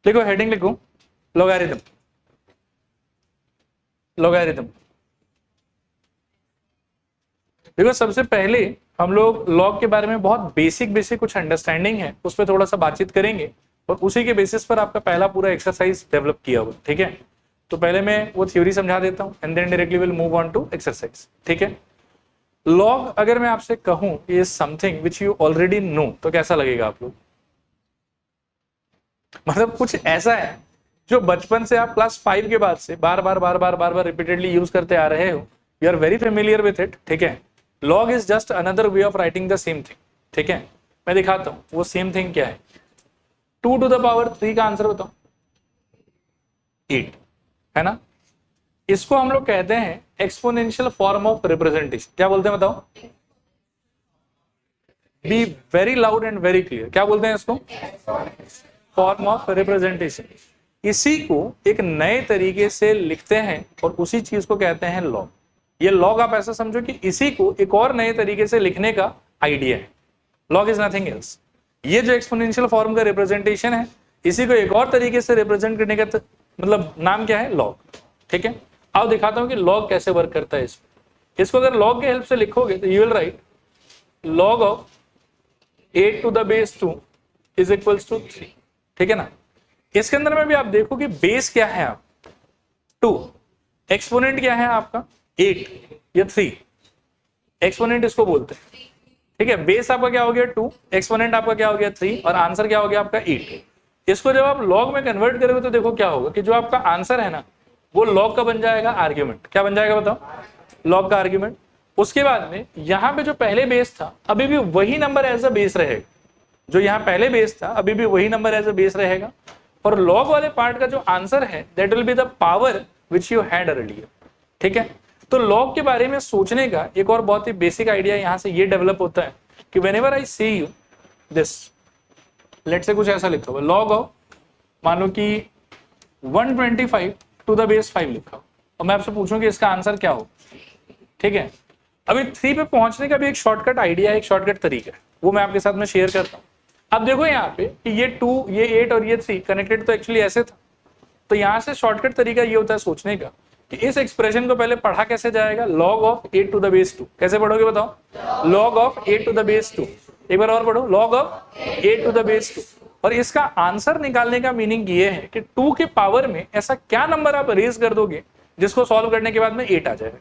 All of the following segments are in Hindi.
लिखो, हेडिंग लिखो, लॉगरिथम। लॉगरिथम देखो, सबसे पहले हम लोग लॉग के बारे में बहुत बेसिक कुछ अंडरस्टैंडिंग है, उस पर थोड़ा सा बातचीत करेंगे और उसी के बेसिस पर आपका पहला पूरा एक्सरसाइज डेवलप किया हुआ, ठीक है। तो पहले मैं वो थ्योरी समझा देता हूं and then directly will move on to exercise, ठीक है। लॉग अगर मैं आपसे कहूं is something which you already know, तो कैसा लगेगा आप लोग? मतलब कुछ ऐसा है जो बचपन से आप क्लास 5 के बाद से बार बार रिपीटेडली यूज करते आ रहे हो, you are very familiar with it, ठीक है। Log is just another way of writing the same thing, ठीक है। मैं दिखाता हूं वो सेम थिंग क्या है। 2 to the power 3 का आंसर बताओ। 8, है ना। इसको हम लोग कहते हैं एक्सपोनेंशियल फॉर्म ऑफ रिप्रेजेंटेशन। क्या बोलते हैं बताओ? Be very loud and very clear, क्या बोलते हैं इसको? Form of representation. इसी को एक नए तरीके से लिखते हैं और उसी चीज को कहते हैं लॉग। ये लॉग आप ऐसा समझो कि इसी को एक और नए तरीके से लिखने का आइडिया है। Log is nothing else. ये जो एक्सपोनेंशियल फॉर्म का रिप्रेजेंटेशन है, इसी को एक और तरीके से रिप्रेजेंट करने का मतलब नाम क्या है? लॉग, ठीक है। आओ दिखाता हूं कि लॉग कैसे वर्क करता है। इसको अगर लॉग के हेल्प से लिखोगे तो you will write log of 8 to the base 2 is equals to 3, ठीक है ना। इसके अंदर में भी आप देखो कि बेस क्या है, आप 2, एक्सपोनेंट क्या है आपका 8 या 3, एक्सपोनेंट इसको बोलते हैं, ठीक है। बेस आपका क्या हो गया 2, एक्सपोनेंट आपका क्या हो गया 3 और आंसर क्या हो गया आपका 8। इसको जब आप लॉग में कन्वर्ट करोगे तो देखो क्या होगा कि जो आपका आंसर है ना वो लॉग का बन जाएगा आर्ग्यूमेंट। क्या बन जाएगा बताओ? लॉग का आर्ग्यूमेंट। उसके बाद में यहां पे जो पहले बेस था अभी भी वही नंबर एज अ बेस रहेगा, जो यहाँ पहले बेस था अभी भी वही नंबर एज अ बेस रहेगा, और लॉग वाले पार्ट का जो आंसर है that will be the power which you had earlier, ठीक है। तो लॉग के बारे में सोचने का एक और बहुत ही बेसिक आइडिया यहां से ये डेवलप होता है कि whenever I see you this, let say कुछ ऐसा लिखा हुआ लॉग ऑफ, मान लो कि 125 टू द बेस 5 लिखा हो और मैं आपसे पूछूं कि इसका आंसर क्या हो, ठीक है। अभी 3 पे पहुंचने का भी एक शॉर्टकट आइडिया है, एक शॉर्टकट तरीका है, वो मैं आपके साथ में शेयर करता हूं। अब देखो यहाँ पे कि ये 2, ये 8 और ये 3 कनेक्टेड तो एक्चुअली ऐसे था, तो यहां से शॉर्टकट तरीका ये होता है सोचने का कि इस एक्सप्रेशन को पहले पढ़ा कैसे जाएगा, log of 8 to the base 2। कैसे पढ़ोगे बताओ? Log of 8 to the base 2। एक बार और पढ़ो, log of 8 to the base 2। और इसका आंसर निकालने का मीनिंग ये है कि 2 के पावर में ऐसा क्या नंबर आप रेज कर दोगे जिसको सॉल्व करने के बाद में 8 आ जाएगा।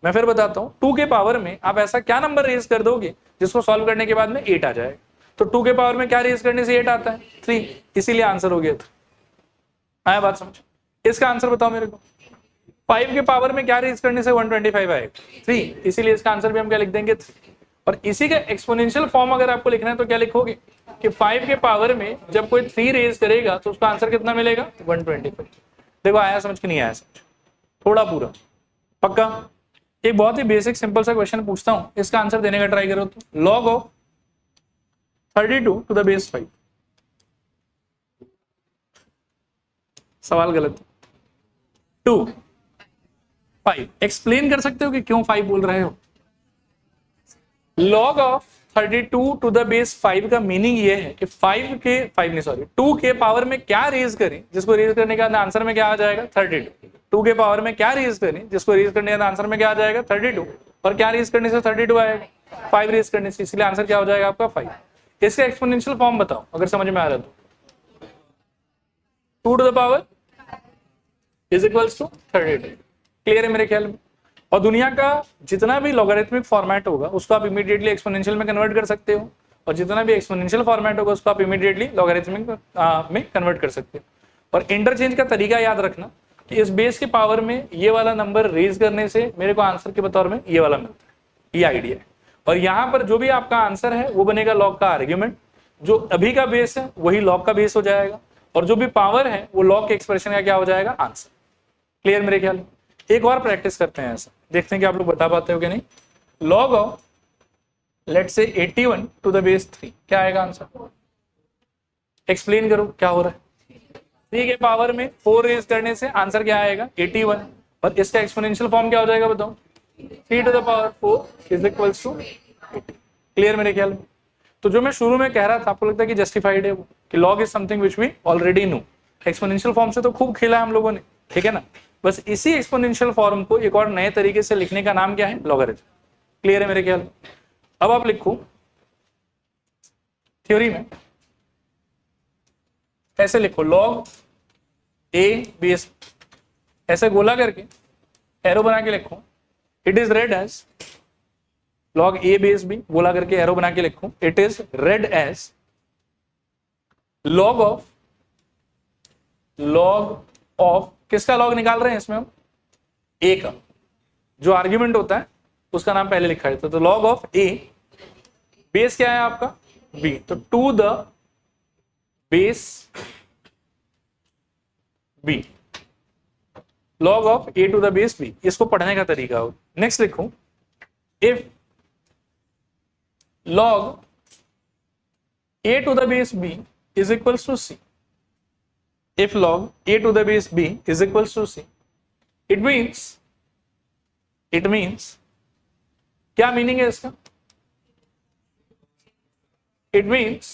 मैं फिर बताता हूं, 2 के पावर में आप ऐसा क्या नंबर रेज कर दोगे जिसको सॉल्व करने के बाद में 8 आ जाएगा। तो 2 के पावर में क्या रेज करने से 8 आता है? 3, इसीलिए आंसर हो गया 3। आया बात समझ? इसका आंसर बताओ मेरे को। 5 के पावर में क्या रेज करने से 125 आएगा? 3, इसीलिए इसका आंसर भी हम क्या लिख देंगे? 3। और इसी का एक्सपोनेंशियल फॉर्म अगर आपको लिखना है तो क्या लिखोगे कि 5 के पावर में जब कोई 3 रेज करेगा तो उसका आंसर कितना मिलेगा? 125। देखो आया समझ कि नहीं आया समझ? थोड़ा पूरा पक्का। एक बहुत ही बेसिक सिंपल सा क्वेश्चन पूछता हूं, इसका आंसर देने का ट्राई करो। तो log of 32 to the base 5, सवाल गलत। 2, 5, एक्सप्लेन कर सकते हो कि क्यों 5 बोल रहे हो? Log of 32 to the base 5 का मीनिंग ये है कि 2 के पावर में क्या रेज करें जिसको रेज करने का आंसर में क्या आ जाएगा? 32। 2 के पावर में क्या रेज करें जिसको रेज करने का आंसर में क्या आ जाएगा? 32। और क्या रेज करने से 32 आएगा? 5 रेज करने से, इसलिए आंसर क्या हो जाएगा आपका? 5। इसका एक्सपोनेंशियल फॉर्म बताओ अगर समझ में आ रहा तो। 2 to the power is equals to 32। Clear है मेरे ख्याल में? और दुनिया का जितना भी लॉगरिथमिक फॉर्मेट होगा उसको आप इमीडिएटली एक्सपोनेंशियल में कन्वर्ट कर सकते हो, और जितना भी एक्सपोनेंशियल फॉर्मेट होगा उसको आप इमीडिएटली लॉगरिथमिक में कन्वर्ट कर सकते हो। और इंटरचेंज का तरीका याद रखना कि इस बेस के पावर में ये वाला नंबर रेज करने से मेरे को आंसर के बतौर में ये वाला मिलता है, ये आइडिया है। और यहाँ पर जो भी आपका आंसर है वो बनेगा लॉग का आर्ग्यूमेंट, जो अभी का बेस है वही लॉग का बेस हो जाएगा, और जो भी पावर है वो लॉग के एक्सप्रेशन का क्या हो जाएगा? आंसर। क्लियर मेरे ख्याल में? एक और प्रैक्टिस करते हैं, ऐसा देखते हैं कि आप लोग बता पाते हो कि नहीं। लॉग ऑफ लेट से 81 टू द बेस 3, क्या आएगा आंसर? एक्सप्लेन करो क्या हो रहा है। 3 के पावर में 4 रेज करने से आंसर क्या आएगा? 81। और इसका एक्सपोनेंशियल फॉर्म क्या हो जाएगा बताओ? 3 to the power 4 is equals to 80। Clear मेरे ख्याल में? तो जो मैं शुरू में कह रहा था आपको लगता है कि जस्टिफाइड है वो, कि log is something which we already know, exponential form से तो खूब खेला है हम लोगों ने, ठीक है ना। बस इसी एक्सपोनेंशियल फॉर्म को एक और नए तरीके से लिखने का नाम क्या है, लॉगरिथम। क्लियर है मेरे ख्याल। अब आप लिखो थ्योरी में ऐसे लिखो, लॉग ए बेस, ऐसे गोला करके एरो बना के लिखो, it is read as log a base b, गोला करके एरो बना के लिखो, it is read as log of किसका लॉग निकाल रहे हैं इसमें हम, ए का, जो आर्ग्यूमेंट होता है उसका नाम पहले लिखा है, तो लॉग ऑफ ए, बेस क्या है आपका बी, तो to the base b, log of a to the base b, इसको पढ़ने का तरीका हो। नेक्स्ट लिखो, if log a to the base b is equals to c, if log a to the base b is equals to c, it means क्या मीनिंग है इसका, it means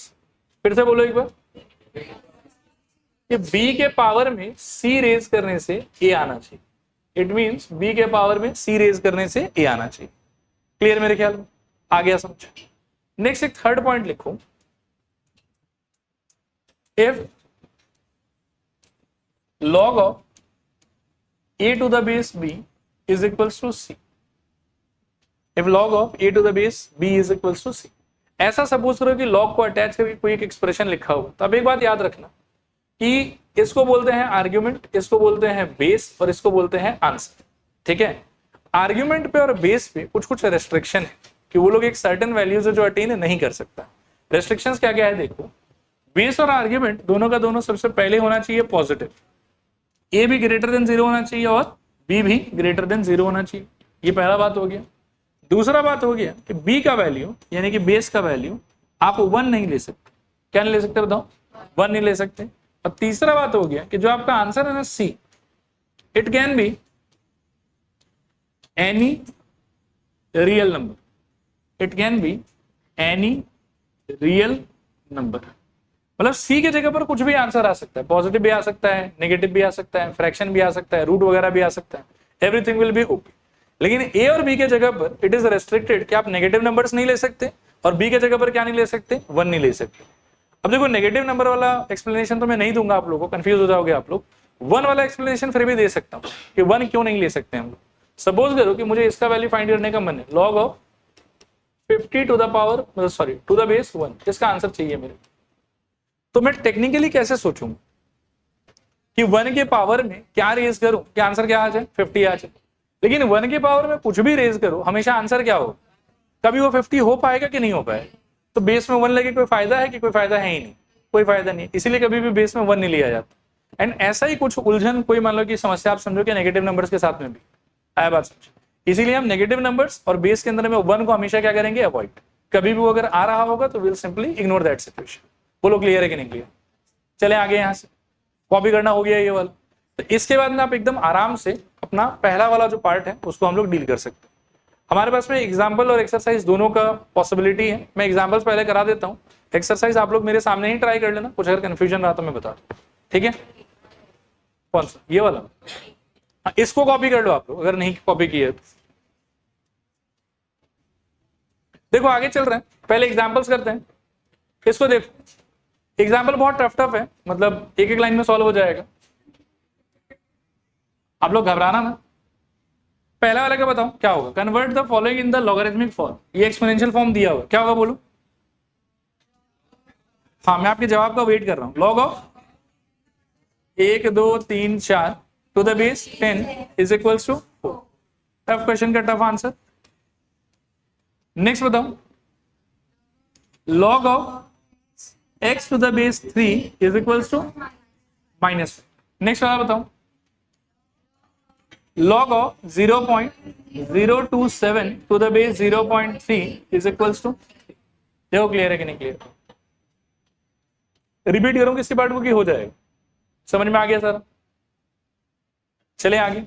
फिर से बोलो एक बार, कि b के पावर में c रेज करने से a आना चाहिए, it means b के पावर में c रेज करने से a आना चाहिए। क्लियर मेरे ख्याल में, आ गया समझ। नेक्स्ट एक थर्ड पॉइंट लिखो, if log of a to the base b is equals to c, if log of a to the base b is equals to c, ऐसा सपोज करो कि log को अटैच करके कोई एक एक्सप्रेशन लिखा हो, तो अब एक बात याद रखना कि इसको बोलते हैं आर्ग्यूमेंट, इसको बोलते हैं बेस और इसको बोलते हैं आंसर, ठीक है। आर्ग्यूमेंट पे और बेस पे कुछ कुछ रेस्ट्रिक्शन है कि वो लोग एक सर्टेन वैल्यू से जो अटेन नहीं कर सकता। रेस्ट्रिक्शंस क्या क्या है देखो, बेस और आर्ग्यूमेंट दोनों का दोनों सबसे पहले होना चाहिए पॉजिटिव, ए भी ग्रेटर देन 0 होना चाहिए और बी भी ग्रेटर देन 0 होना चाहिए, ये पहला बात हो गया। दूसरा बात हो गया कि बी का वैल्यू यानी कि बेस का वैल्यू आप 1 नहीं ले सकते, क्या नहीं ले सकते बताओ, 1 नहीं ले सकते। और तीसरा बात हो गया कि जो आपका आंसर है ना C, it can be any real number, it can be any real number, मतलब सी की जगह पर कुछ भी आंसर आ सकता है, पॉजिटिव भी आ सकता है, नेगेटिव भी आ सकता है, फ्रैक्शन भी आ सकता है, रूट वगैरह भी आ सकता है, एवरीथिंग विल बी ओके। लेकिन ए और बी के जगह पर इट इज रेस्ट्रिक्टेड कि आप नेगेटिव नंबर्स नहीं ले सकते, और बी के जगह पर क्या नहीं ले सकते, 1 नहीं ले सकते। अब देखो नेगेटिव नंबर वाला एक्सप्लेनेशन तो मैं नहीं दूंगा, आप लोगों को कंफ्यूज हो जाओगे आप लोग, 1 वाला एक्सप्लेनेशन फिर भी दे सकता हूँ कि 1 क्यों नहीं ले सकते हम लोग। सपोज करो कि मुझे इसका वैल्यू फाइंड करने का मन है, log of 50 to the power sorry to the base 1, इसका आंसर चाहिए मेरे, तो मैं टेक्निकली कैसे सोचूंगा कि 1 के पावर में क्या रेज करूं कि आंसर क्या आ जाए, 50 आ जाए। लेकिन 1 के पावर में कुछ भी रेज करो हमेशा आंसर क्या हो, कभी वो 50 हो पाएगा कि नहीं हो पाएगा। तो बेस में 1 लगे कोई फायदा है कि कोई फायदा है ही नहीं, कोई फायदा नहीं है, इसीलिए कभी भी बेस में 1 नहीं लिया जाता। एंड ऐसा ही कुछ उलझन कोई मान लो कि समस्या आप समझो कि नेगेटिव नंबर्स के साथ में भी आया बात समझ, इसीलिए हम नेगेटिव नंबर्स और बेस के अंदर में 1 को हमेशा क्या करेंगे, अवॉइड। कभी भी वो अगर आ रहा होगा तो will simply ignore that situation. बोलो क्लियर है कि नहीं क्लियर। चले आगे, यहां से कॉपी करना हो गया ये वाला, तो इसके बाद में आप एकदम आराम से अपना पहला वाला जो पार्ट है उसको हम लोग डील कर सकते हैं। हमारे पास में एग्जाम्पल और एक्सरसाइज दोनों का पॉसिबिलिटी है। मैं एग्जाम्पल्स पहले करा देता हूँ, एक्सरसाइज आप लोग मेरे सामने ही ट्राई कर लेना, कुछ अगर कंफ्यूजन रहा तो मैं बता दूं, ठीक है। कौन सा, ये वाला, इसको कॉपी कर लो आप लोग अगर नहीं कॉपी किए तो। देखो आगे चल रहे हैं, पहले एग्जाम्पल्स करते हैं। इसको देखो, एग्जाम्पल बहुत टफ है, मतलब एक एक लाइन में सॉल्व हो जाएगा, आप लोग घबराना ना। पहला वाला क्या बताओ क्या होगा, convert the following in the logarithmic form, ये एक्सपोनेंशियल फॉर्म दिया हुआ, क्या होगा बोलो। हाँ मैं आपके जवाब का वेट कर रहा हूं। Log of 1 2 3 4 to the base 10 is equals to 4। Tough question का टफ आंसर। नेक्स्ट बताओ, log of x to the base 3 is equals to -5। Next वाला बताओ, log of 0.027 to the base 0.3 is equals to, देखो क्लियर है कि नहीं क्लियर। रिपीट करूं किसके पार्ट को, की हो जाएगा, समझ में आ गया सर। चले आगे,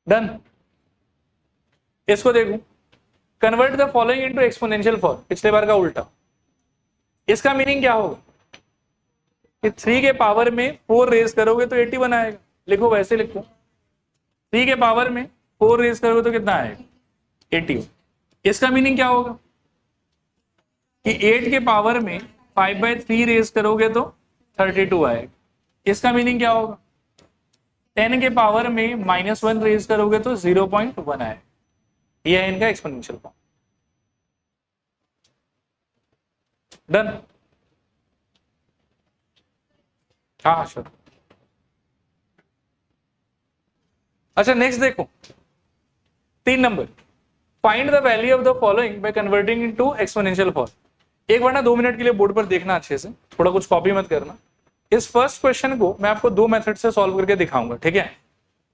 डन। इसको देखो, convert the following into exponential form, पिछले बार का उल्टा। इसका मीनिंग क्या होगा कि 3 के पावर में 4 रेज करोगे तो 81 आएगा, लिखो वैसे लिखो, 3 के पावर में 4 रेज करोगे तो कितना आएगा 81। इसका मीनिंग क्या होगा कि 8 के पावर में 5/3 रेज करोगे तो 32 आएगा। इसका मीनिंग क्या होगा 10 के पावर में -1 रेज करोगे तो 0.1 आएगा। यह है इनका एक्सपोनेंशियल फॉर्म। डन। हाँ श्योर। अच्छा नेक्स्ट देखो 3 number, find the value of the following by converting into exponential form. एक बार ना 2 मिनट के लिए बोर्ड पर देखना अच्छे से, थोड़ा कुछ कॉपी मत करना। इस फर्स्ट क्वेश्चन को मैं आपको 2 मेथड से सॉल्व करके दिखाऊंगा, ठीक है,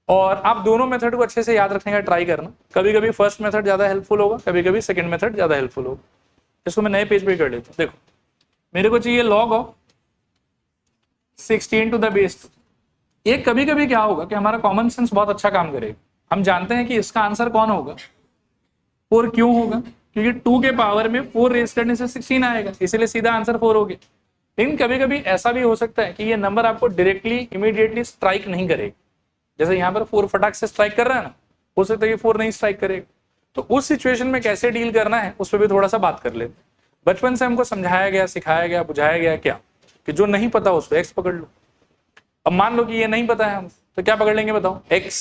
और आप दोनों मेथड को अच्छे से याद रखने का ट्राई करना। कभी कभी फर्स्ट मेथड ज्यादा हेल्पफुल होगा, कभी कभी सेकंड मेथड ज्यादा हेल्पफुल होगा। इसको मैं नए पेज पे कर लेता हूं। देखो मेरे को चाहिए log of 16 to the base 2। ये कभी कभी क्या होगा कि हमारा कॉमन सेंस बहुत अच्छा काम करेगा। हम जानते हैं कि इसका आंसर कौन होगा 4 क्यों होगा, क्योंकि 2 के पावर में 4 रेज करने से 16 आएगा, इसलिए सीधा आंसर 4 हो गया। लेकिन कभी कभी ऐसा भी हो सकता है कि ये नंबर आपको डायरेक्टली इमीडिएटली स्ट्राइक नहीं करेगा। जैसे यहाँ पर 4 फटाक से स्ट्राइक कर रहा है ना, हो सकता है कि 4 नहीं स्ट्राइक करेगा। तो उस सिचुएशन में कैसे डील करना है उस पर भी थोड़ा सा बात कर लेते। बचपन से हमको समझाया गया, सिखाया गया, बुझाया गया क्या कि जो नहीं पता उसको एक्स पकड़ लो। अब मान लो कि ये नहीं पता है हम, तो क्या पकड़ लेंगे बताओ, एक्स।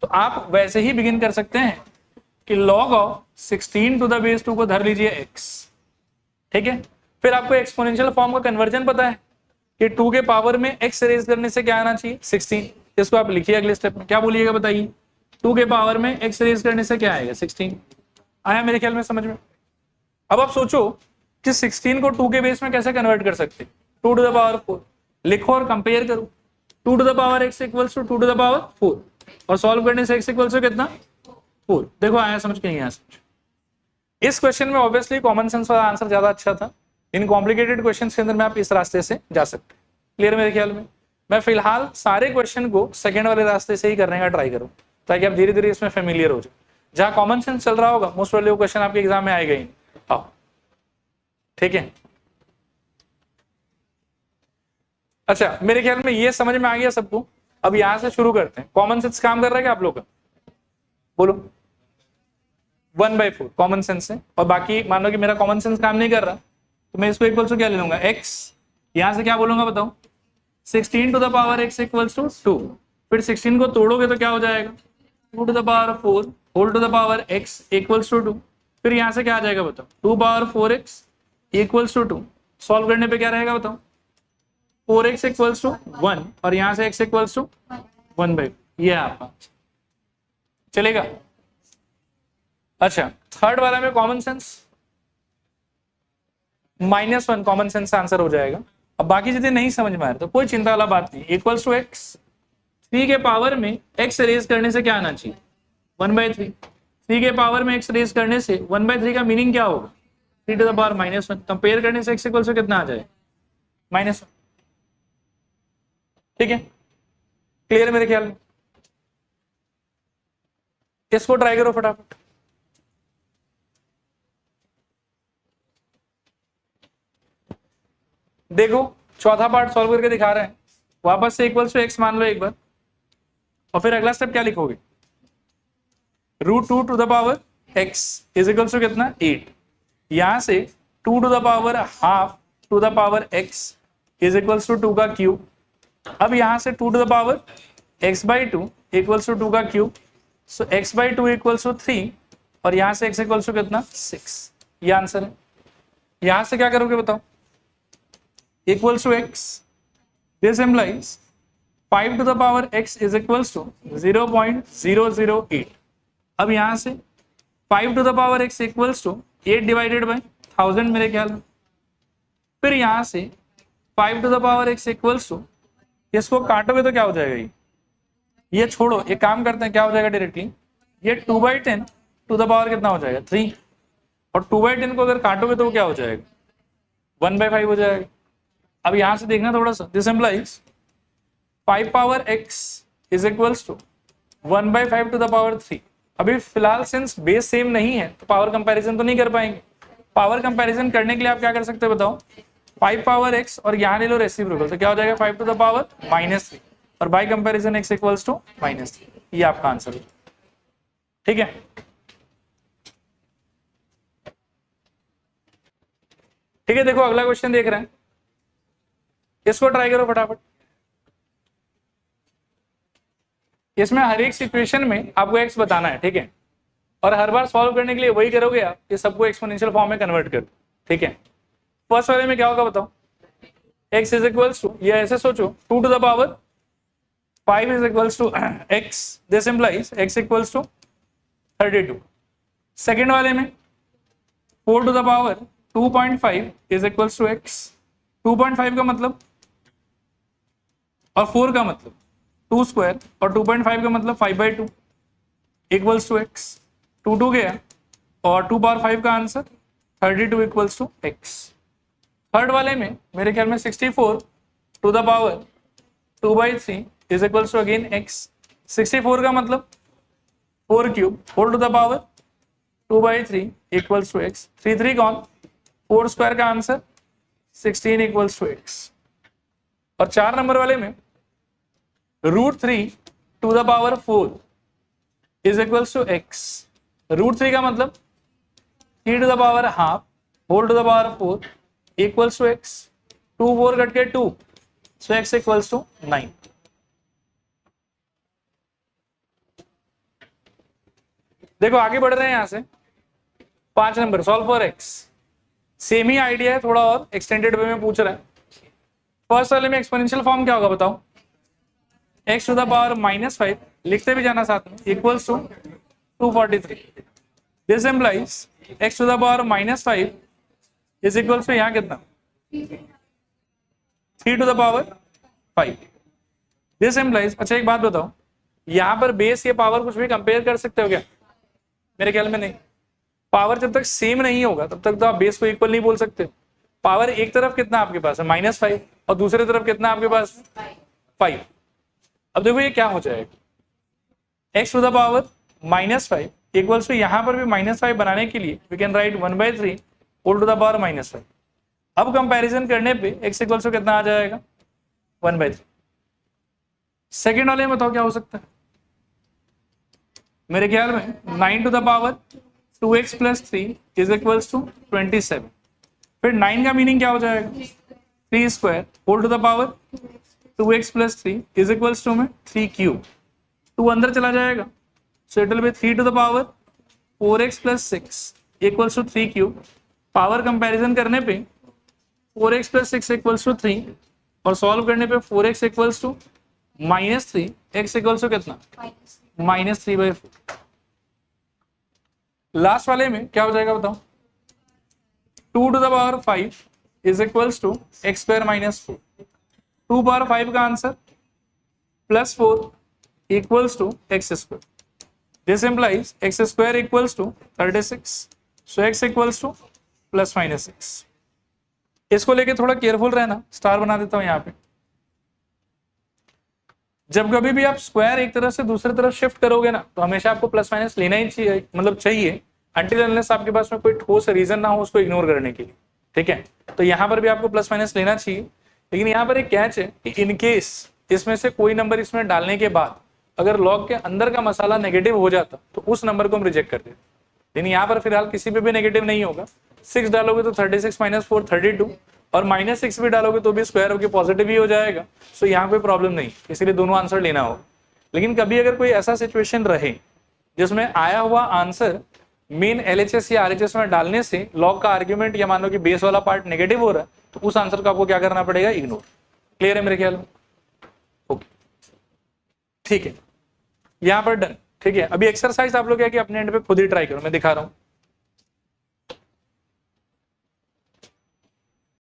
तो आप वैसे ही बिगिन कर सकते हैं कि log of 16 to the base 2 को धर लीजिए एक्स, ठीक है। फिर आपको एक्सपोनेंशियल फॉर्म का कन्वर्जन पता है कि 2 के पावर में x रेज करने से क्या आना चाहिए 16। इसको आप लिखिए अगले स्टेप में, क्या बोलिएगा बताइए, 2 के पावर में x रेज करने से क्या आएगा 16। आया मेरे ख्याल में समझ में। अब आप सोचो कि 16 को 2 के बेस में कैसे कन्वर्ट कर सकते, 2 टू द पावर 4 लिखो और कंपेयर करो। 2 to the power x equals to 2 to the power 4 और सॉल्व करने से x इक्वल्स टू कितना 4। देखो आया समझ के नहीं आया समझ। इस क्वेश्चन में ऑब्वियसली कॉमन सेंस वाला आंसर ज्यादा अच्छा था। इन कॉम्प्लिकेटेड क्वेश्चंस के अंदर में आप इस रास्ते से जा सकते हैं। क्लियर मेरे ख्याल में। मैं फिलहाल सारे क्वेश्चन को सेकंड वाले रास्ते से ही करने का ट्राई करूं ताकि आप धीरे धीरे इसमें फेमिलियर हो जाए। जहां कॉमन सेंस चल रहा होगा मोस्ट प्रोबेबली वो क्वेश्चन आपके एग्जाम में आएगा ही। आओ ठीक है। अच्छा मेरे ख्याल में ये समझ में आ गया सबको। अब यहां से शुरू करते हैं। कॉमन सेंस काम कर रहा है क्या आप लोग का, बोलो। 1/4 कॉमन सेंस है, और बाकी मान लो कि मेरा कॉमन सेंस काम नहीं कर रहा तो मैं इसको इक्वल टू क्या ले लूंगा x। यहां से क्या बोलूंगा बताओ, 16 to the power x equals to 2। फिर 16 को तोड़ोगे तो क्या हो जाएगा 2 to the power 4 whole to the power x equals to 2। फिर यहां से क्या आ जाएगा बताओ 2 power 4x equals to 2। Solve करने पे क्या रहेगा बताओ 4x इक्वल्स टू 1 और यहां से x इक्वल्स टू 1/4। ये आपका चलेगा। अच्छा थर्ड वाला में common sense -1 common sense answer हो जाएगा। अब बाकी चीजें नहीं समझ में आ रही तो कोई चिंता वाला बात नहीं। इक्वल्स टू x 3 के पावर में x रेज करने से क्या आना चाहिए 1/3। 3 के पावर में x रेज करने से 1/3 का मीनिंग क्या होगा 3 टू द पावर -1। कंपेयर करने से x इक्वल्स टू कितना आ जाए -1। ठीक है क्लियर मेरे ख्याल में। इसको ट्राई करो फटाफट। देखो चौथा पार्ट सॉल्व करके दिखा रहे हैं। वापस से इक्वल्स टू x मान लो एक बार, और फिर अगला स्टेप क्या लिखोगे √2 to the power x is equals to कितना 8। यहां से 2 to the power half to the power x is equals to 2 का क्यूब। अब यहां से 2 to the power x/2 equals to 2 का cube. So x/2 equals to 3 और यहां से x इक्वल्स टू कितना 6। ये आंसर है। यहां से क्या करोगे बताओ equals to x. This implies 5 to the power x is equals to 0.008. अब यहां से 5 to the power x equals to 8 divided by 1000 मेरे ख्याल में। फिर यहां से 5 to the power x equals to, इसको काटोगे तो क्या हो जाएगा ये छोड़ो, एक काम करते हैं क्या हो जाएगा डायरेक्टली, ये 2/10 टू द पावर कितना हो जाएगा 3, और 2/10 को अगर काटोगे तो वो क्या हो जाएगा 1/5 हो जाएगा। अब यहां से देखना थोड़ा सा, this implies 5 power x is equals to 1/5 to the power 3। अभी फिलहाल सिंस बेस सेम नहीं है तो पावर कंपैरिजन तो नहीं कर पाएंगे। पावर कंपैरिजन करने के लिए आप क्या कर सकते हो बताओ, 5 पावर x और यहाँ ले लो रेसिप्रोकल, तो क्या हो जाएगा 5 टू द पावर -3 और by comparison x equals to -3। ये आपका आंसर है, ठीक है। ठीक है, देखो अगला क्वेश्चन देख रहे हैं, इसको ट्राई करो फटाफट। इसमें हर एक सिचुएशन में आपको x बताना है, ठीक है, और हर बार सॉल्व करने के लिए वही करोगे आप कि सबको एक्सपोनेंशियल फॉर्म में कन्वर्ट कर, ठीक है। फर्स्ट वाले में क्या होगा बताओ, x इज इक्वल्स टू, ये ऐसे सोचो 2 to the power 5 is equals to x, this implies x equals to 32। Second वाले में 4 to the power 2.5 is equals to x, 2.5 का मतलब और 4 का मतलब 2 स्क्वायर और 2.5 का मतलब 5/2 इक्वल्स टू x, 2 गया और 2 पावर 5 का answer 32 equals to x। Third वाले में मेरे ख्याल में 64 to the power 2/3 is equals to again x, 64 का मतलब 4 cube 4 to the power 2/3 equals to x, 3 कौन 4 स्क्वायर का आंसर 16 इक्वल्स टू x। और 4 नंबर वाले में √3 to the power 4 is equals to x, √3 का मतलब 3 to the power half whole to the power 4 equals to x, 2 4 cut के 2, सो x इक्वल्स टू 9। देखो आगे बढ़ रहे हैं यहां से, 5 number solve for x, same he idea है, थोड़ा और एक्सटेंडेड वे में पूछ रहा है। फर्स्ट वाले में एक्सपोनेंशियल फॉर्म क्या होगा बताओ, x टू द पावर -5 लिखते भी जाना साथ में equals to 243, this implies x to the power -5 is equals to यहाँ कितना 3 to the power 5, this implies. अच्छा एक बात बताओ, यहाँ पर बेस या पावर कुछ भी कंपेयर कर सकते हो क्या, मेरे ख्याल में नहीं। पावर जब तक सेम नहीं होगा तब तक तो आप बेस को इक्वल नहीं बोल सकते। पावर एक तरफ कितना आपके पास है -5 और दूसरी तरफ कितना आपके पास 5। अब देखो ये क्या हो जाएगा, x to the power -5 equals to यहाँ पर भी -5 बनाने के लिए we can write 1/3 whole to the power -5। अब कंपैरिजन करने पे x इक्वल्स टू कितना आ जाएगा 1/3। सेकेंड वाले में बताओ क्या हो सकता है, मेरे ख्याल में 9 to the power 2x + 3 is equals to 27। फिर 9 का मीनिंग क्या हो जाएगा 3 square whole to the power 2x + 3 is equals to में 3 क्यूब, 2 अंदर चला जाएगा, so it will be 3 to the power 4x + 6 equals to 3 cube. Power comparison करने पे 4x + 6 इक्वल्स टू 3 और सॉल्व करने पे 4x equals to -3, x equals to कितना -3/4। लास्ट वाले में क्या हो जाएगा बताओ, 2 to the power 5 is equals to x² - 4, 2 power 5 का answer +4 equals to x², this implies x² equals to 36, so x equals to +-6। इसको लेके थोड़ा केयरफुल रहना, स्टार बना देता हूं यहाँ पे। जब कभी भी आप स्क्वायर एक तरफ से दूसरी तरफ शिफ्ट करोगे ना तो हमेशा आपको +- लेना ही चाहिए, मतलब चाहिए, अनटिल अनलेस आपके पास में कोई ठोस रीजन ना हो उसको इग्नोर करने के लिए, ठीक है। तो यहाँ पर भी आपको +- लेना चाहिए, लेकिन यहाँ पर एक कैच है कि इन केस इसमें से कोई नंबर इसमें डालने के बाद अगर लॉग के अंदर का मसाला नेगेटिव हो जाता तो उस नंबर को हम रिजेक्ट कर देते, लेकिन यहाँ पर फिलहाल किसी पे भी नेगेटिव नहीं होगा। 6 डालोगे तो 36 - 4 32 और -6 भी डालोगे तो भी स्क्वायर होकर पॉजिटिव ही हो जाएगा, सो यहाँ कोई प्रॉब्लम नहीं, इसीलिए दोनों आंसर लेना होगा। लेकिन कभी अगर कोई ऐसा सिचुएशन रहे जिसमें आया हुआ आंसर मेन LHS या RHS में डालने से लॉग का आर्ग्यूमेंट या मान लो कि बेस वाला पार्ट नेगेटिव हो रहा है तो उस आंसर को आपको क्या करना पड़ेगा, इग्नोर। क्लियर है मेरे ख्याल में, ओके ठीक है, यहाँ पर डन, ठीक है। अभी एक्सरसाइज आप लोग क्या कि अपने एंड पे खुद ही ट्राई करो, मैं दिखा रहा हूँ।